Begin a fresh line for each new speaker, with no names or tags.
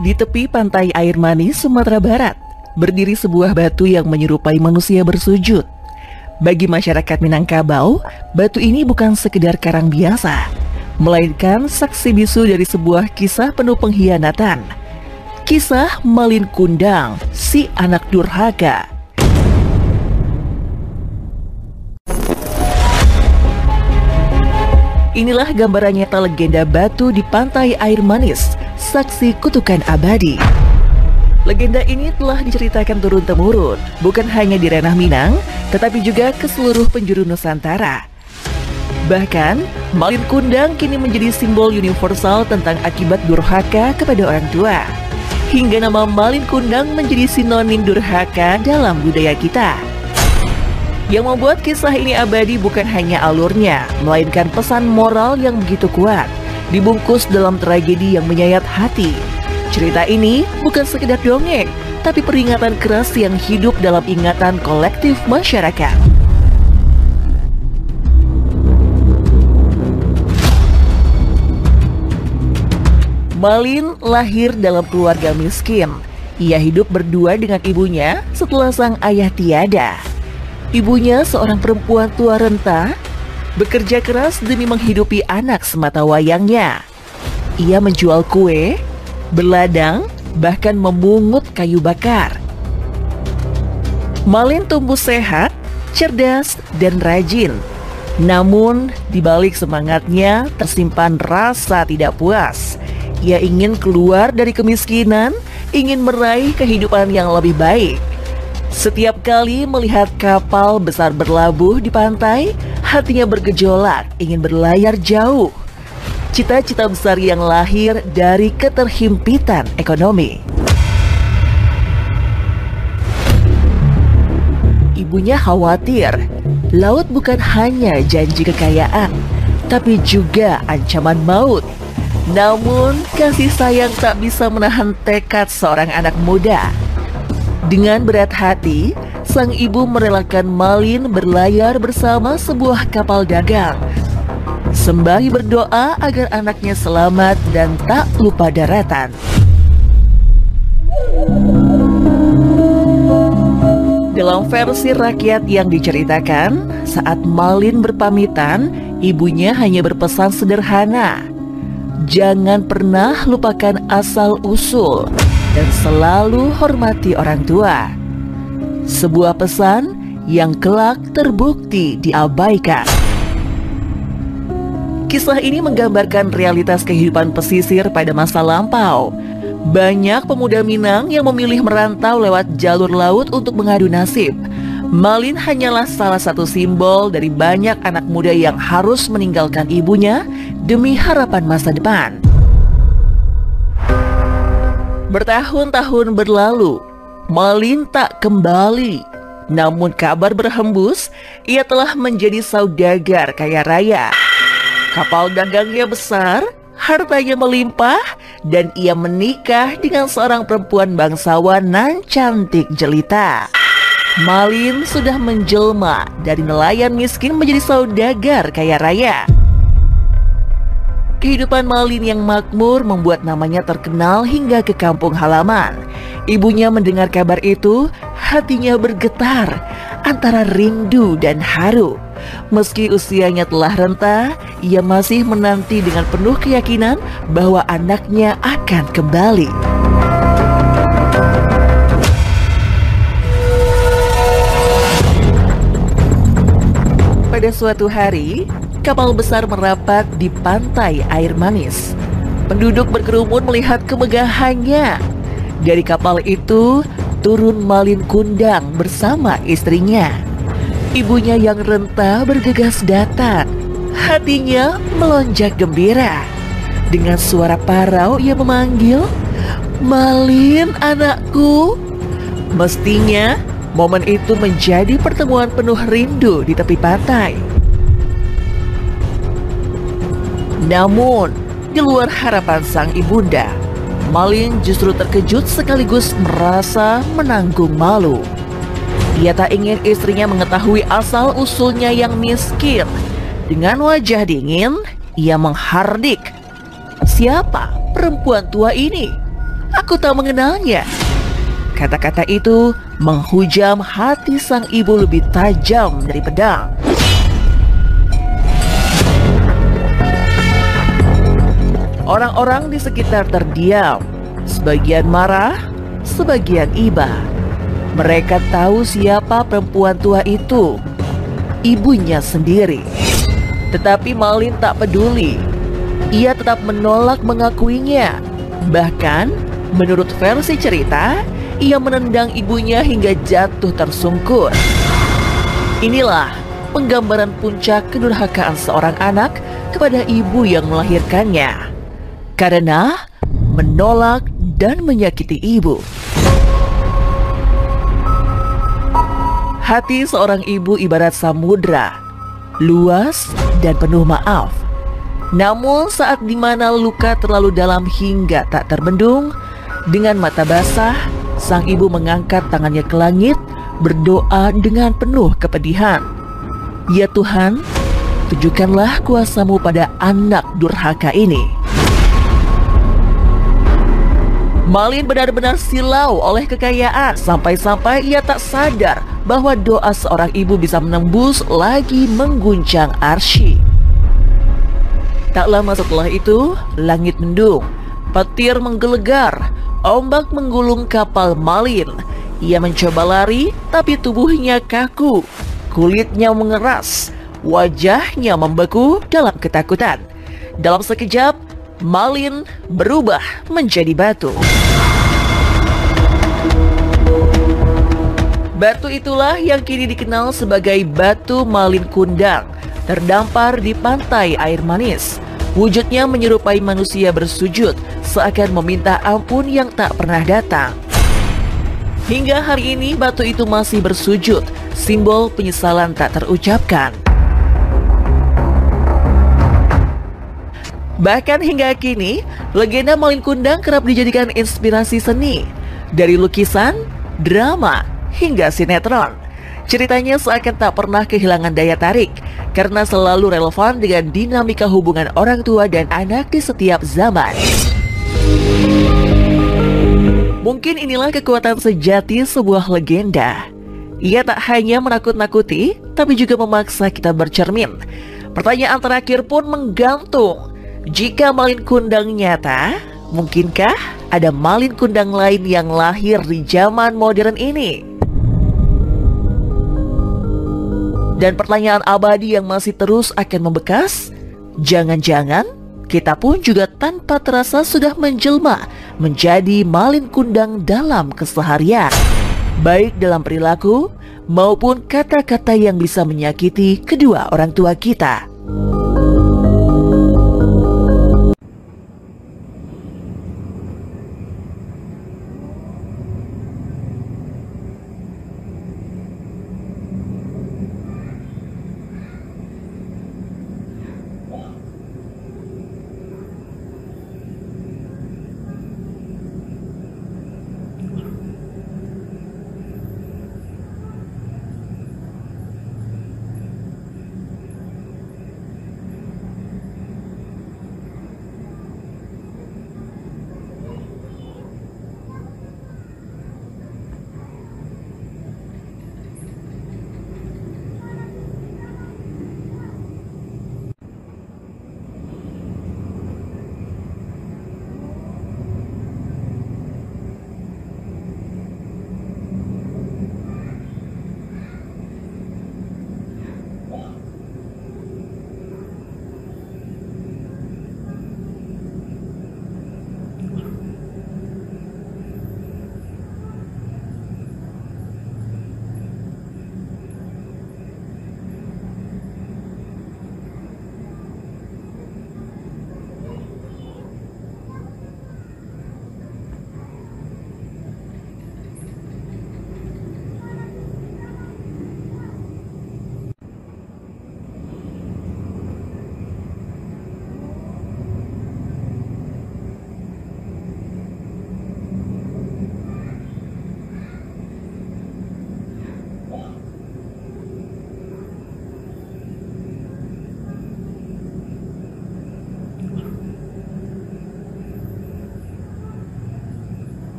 Di tepi pantai Air Manis, Sumatera Barat, berdiri sebuah batu yang menyerupai manusia bersujud. Bagi masyarakat Minangkabau, batu ini bukan sekedar karang biasa, melainkan saksi bisu dari sebuah kisah penuh pengkhianatan. Kisah Malin Kundang, si anak durhaka. Inilah gambaran nyata legenda batu di pantai Air Manis, saksi kutukan abadi. Legenda ini telah diceritakan turun-temurun, bukan hanya di ranah Minang, tetapi juga ke seluruh penjuru Nusantara. Bahkan, Malin Kundang kini menjadi simbol universal tentang akibat durhaka kepada orang tua. Hingga nama Malin Kundang menjadi sinonim durhaka dalam budaya kita. Yang membuat kisah ini abadi bukan hanya alurnya, melainkan pesan moral yang begitu kuat, dibungkus dalam tragedi yang menyayat hati. Cerita ini bukan sekedar dongeng, tapi peringatan keras yang hidup dalam ingatan kolektif masyarakat. Malin lahir dalam keluarga miskin. Ia hidup berdua dengan ibunya setelah sang ayah tiada. Ibunya, seorang perempuan tua renta, bekerja keras demi menghidupi anak semata wayangnya. Ia menjual kue, berladang, bahkan memungut kayu bakar. Malin tumbuh sehat, cerdas, dan rajin. Namun, di balik semangatnya tersimpan rasa tidak puas. Ia ingin keluar dari kemiskinan, ingin meraih kehidupan yang lebih baik. Setiap kali melihat kapal besar berlabuh di pantai, hatinya bergejolak, ingin berlayar jauh. Cita-cita besar yang lahir dari keterhimpitan ekonomi. Ibunya khawatir, laut bukan hanya janji kekayaan, tapi juga ancaman maut. Namun, kasih sayang tak bisa menahan tekad seorang anak muda. Dengan berat hati, sang ibu merelakan Malin berlayar bersama sebuah kapal dagang, sembari berdoa agar anaknya selamat dan tak lupa daratan. Dalam versi rakyat yang diceritakan, saat Malin berpamitan, ibunya hanya berpesan sederhana, jangan pernah lupakan asal-usul dan selalu hormati orang tua. Sebuah pesan yang kelak terbukti diabaikan. Kisah ini menggambarkan realitas kehidupan pesisir pada masa lampau. Banyak pemuda Minang yang memilih merantau lewat jalur laut untuk mengadu nasib. Malin hanyalah salah satu simbol dari banyak anak muda yang harus meninggalkan ibunya demi harapan masa depan. Bertahun-tahun berlalu, Malin tak kembali. Namun kabar berhembus, ia telah menjadi saudagar kaya raya. Kapal dagangnya besar, hartanya melimpah, dan ia menikah dengan seorang perempuan bangsawan nan cantik jelita. Malin sudah menjelma dari nelayan miskin menjadi saudagar kaya raya. Kehidupan Malin yang makmur membuat namanya terkenal hingga ke kampung halaman. Ibunya mendengar kabar itu, hatinya bergetar antara rindu dan haru. Meski usianya telah renta, ia masih menanti dengan penuh keyakinan bahwa anaknya akan kembali. Pada suatu hari, kapal besar merapat di pantai Air Manis. Penduduk berkerumun melihat kemegahannya. Dari kapal itu turun Malin Kundang bersama istrinya. Ibunya yang renta bergegas datang. Hatinya melonjak gembira. Dengan suara parau ia memanggil, "Malin, anakku." Mestinya momen itu menjadi pertemuan penuh rindu di tepi pantai. Namun, di luar harapan sang ibunda, Malin justru terkejut sekaligus merasa menanggung malu. Ia tak ingin istrinya mengetahui asal-usulnya yang miskin. Dengan wajah dingin, ia menghardik. "Siapa perempuan tua ini? Aku tak mengenalnya." Kata-kata itu menghujam hati sang ibu lebih tajam dari pedang. Orang-orang di sekitar terdiam, sebagian marah, sebagian iba. Mereka tahu siapa perempuan tua itu, ibunya sendiri. Tetapi Malin tak peduli. Ia tetap menolak mengakuinya. Bahkan, menurut versi cerita, ia menendang ibunya hingga jatuh tersungkur. Inilah penggambaran puncak kedurhakaan seorang anak kepada ibu yang melahirkannya, karena menolak dan menyakiti ibu. Hati seorang ibu ibarat samudra, luas dan penuh maaf. Namun saat dimana luka terlalu dalam hingga tak terbendung, dengan mata basah, sang ibu mengangkat tangannya ke langit, berdoa dengan penuh kepedihan. "Ya Tuhan, tunjukkanlah kuasa-Mu pada anak durhaka ini." Malin benar-benar silau oleh kekayaan, sampai-sampai ia tak sadar bahwa doa seorang ibu bisa menembus lagi mengguncang arsy. Tak lama setelah itu, langit mendung, petir menggelegar, ombak menggulung kapal Malin. Ia mencoba lari, tapi tubuhnya kaku, kulitnya mengeras, wajahnya membeku dalam ketakutan. Dalam sekejap, Malin berubah menjadi batu. Batu itulah yang kini dikenal sebagai Batu Malin Kundang, terdampar di pantai air manis. Wujudnya menyerupai manusia bersujud, seakan meminta ampun yang tak pernah datang. Hingga hari ini batu itu masih bersujud, simbol penyesalan tak terucapkan. Bahkan hingga kini, legenda Malin Kundang kerap dijadikan inspirasi seni, dari lukisan, drama, hingga sinetron. Ceritanya seakan tak pernah kehilangan daya tarik, karena selalu relevan dengan dinamika hubungan orang tua dan anak di setiap zaman. Mungkin inilah kekuatan sejati sebuah legenda. Ia tak hanya menakut-nakuti, tapi juga memaksa kita bercermin. Pertanyaan terakhir pun menggantung. Jika Malin Kundang nyata, mungkinkah ada Malin Kundang lain yang lahir di zaman modern ini? Dan pertanyaan abadi yang masih terus akan membekas, jangan-jangan kita pun juga tanpa terasa sudah menjelma menjadi Malin Kundang dalam keseharian, baik dalam perilaku maupun kata-kata yang bisa menyakiti kedua orang tua kita.